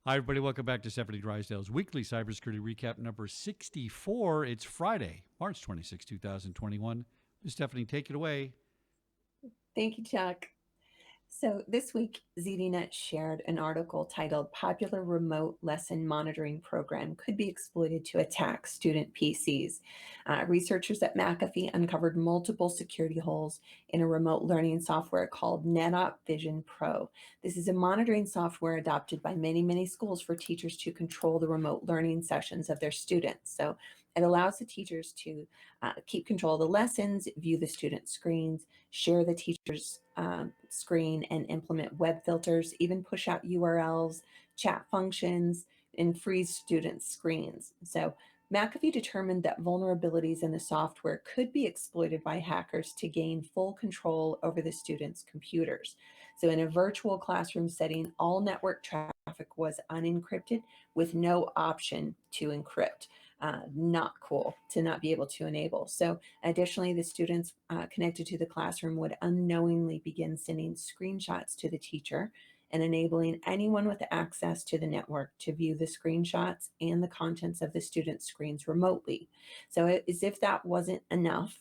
Hi, everybody. Welcome back to Stefanie Drysdale's weekly cybersecurity recap number 64. It's Friday, March 26, 2021. Ms. Stefanie, take it away. Thank you, Chuck. So this week, ZDNet shared an article titled Popular Remote Lesson Monitoring Program Could Be Exploited to Attack Student PCs. Researchers at McAfee uncovered multiple security holes in a remote learning software called NetOp Vision Pro. This is a monitoring software adopted by many schools for teachers to control the remote learning sessions of their students. So it allows the teachers to keep control of the lessons, view the student screens, share the teacher's screen, and implement web filters, even push out URLs, chat functions, and freeze students' screens. So McAfee determined that vulnerabilities in the software could be exploited by hackers to gain full control over the students' computers. So in a virtual classroom setting, all network traffic was unencrypted with no option to encrypt. Not cool to not be able to enable. So additionally, the students connected to the classroom would unknowingly begin sending screenshots to the teacher and enabling anyone with access to the network to view the screenshots and the contents of the student screens remotely. So as if that wasn't enough,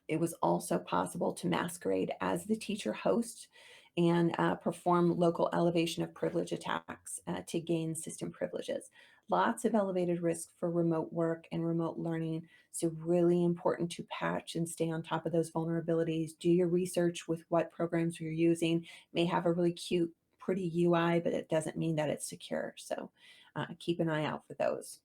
it was also possible to masquerade as the teacher host and perform local elevation of privilege attacks to gain system privileges. Lots of elevated risk for remote work and remote learning. So really important to patch and stay on top of those vulnerabilities. Do your research with what programs you're using. May have a really cute, pretty UI, but it doesn't mean that it's secure. So keep an eye out for those.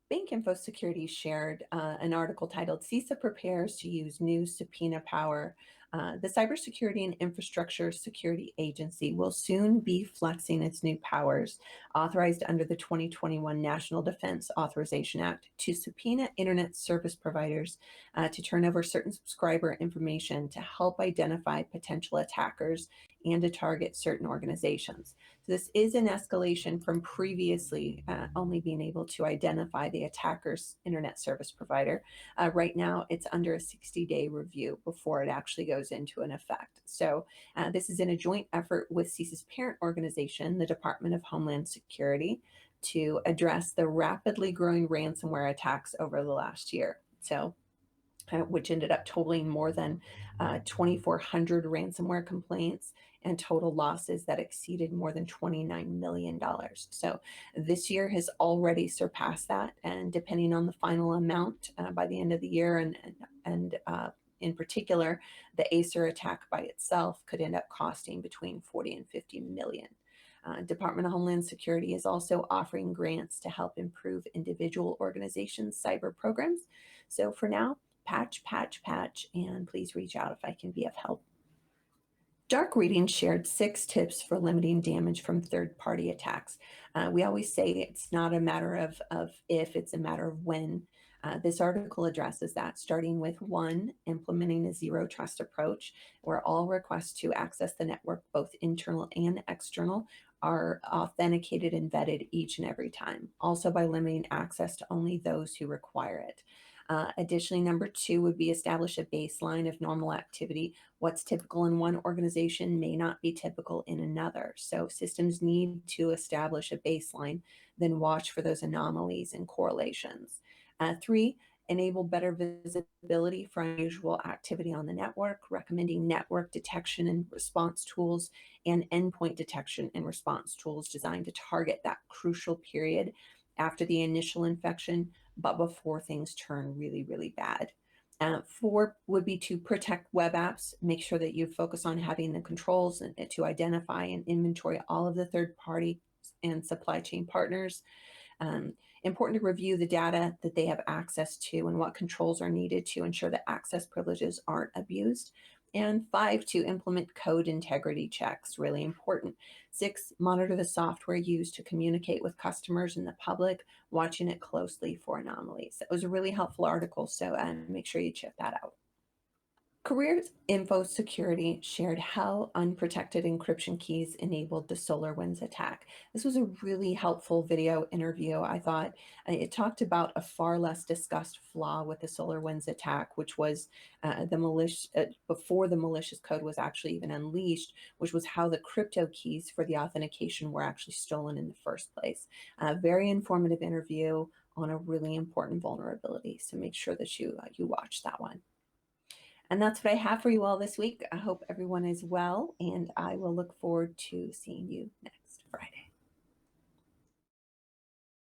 Bank Info Security shared an article titled CISO Prepares to Use New Subpoena Power. The Cybersecurity and Infrastructure Security Agency will soon be flexing its new powers, authorized under the 2021 National Defense Authorization Act, to subpoena internet service providers to turn over certain subscriber information to help identify potential attackers and to target certain organizations. So this is an escalation from previously only being able to identify the attacker's internet service provider. Right now, it's under a 60-day review before it actually goes into an effect. So this is in a joint effort with CISA's parent organization, the Department of Homeland Security, to address the rapidly growing ransomware attacks over the last year. So which ended up totaling more than 2,400 ransomware complaints and total losses that exceeded more than $29 million. So this year has already surpassed that. And depending on the final amount by the end of the year, and in particular, the Acer attack by itself could end up costing between 40 and 50 million. Department of Homeland Security is also offering grants to help improve individual organizations' cyber programs. So for now, patch, and please reach out if I can be of help. Dark Reading shared 6 tips for limiting damage from third-party attacks. We always say it's not a matter of if, it's a matter of when. This article addresses that, starting with 1, implementing a zero trust approach, where all requests to access the network, both internal and external, are authenticated and vetted each and every time. Also by limiting access to only those who require it. Additionally, number 2 would be establish a baseline of normal activity. What's typical in one organization may not be typical in another. So systems need to establish a baseline, then watch for those anomalies and correlations. 3, enable better visibility for unusual activity on the network, recommending network detection and response tools and endpoint detection and response tools designed to target that crucial period after the initial infection, but before things turn really bad. 4 would be to protect web apps. Make sure that you focus on having the controls to identify and inventory all of the third-party and supply chain partners. Important to review the data that they have access to and what controls are needed to ensure that access privileges aren't abused. And 5, to implement code integrity checks, really important. 6, monitor the software used to communicate with customers and the public, watching it closely for anomalies. It was a really helpful article, so make sure you check that out. Career Info Security shared how unprotected encryption keys enabled the SolarWinds attack. This was a really helpful video interview, I thought. It talked about a far less discussed flaw with the SolarWinds attack, which was before the malicious code was actually even unleashed, which was how the crypto keys for the authentication were actually stolen in the first place. Very informative interview on a really important vulnerability. So make sure that you watch that one. And that's what I have for you all this week. I hope everyone is well, and I will look forward to seeing you next.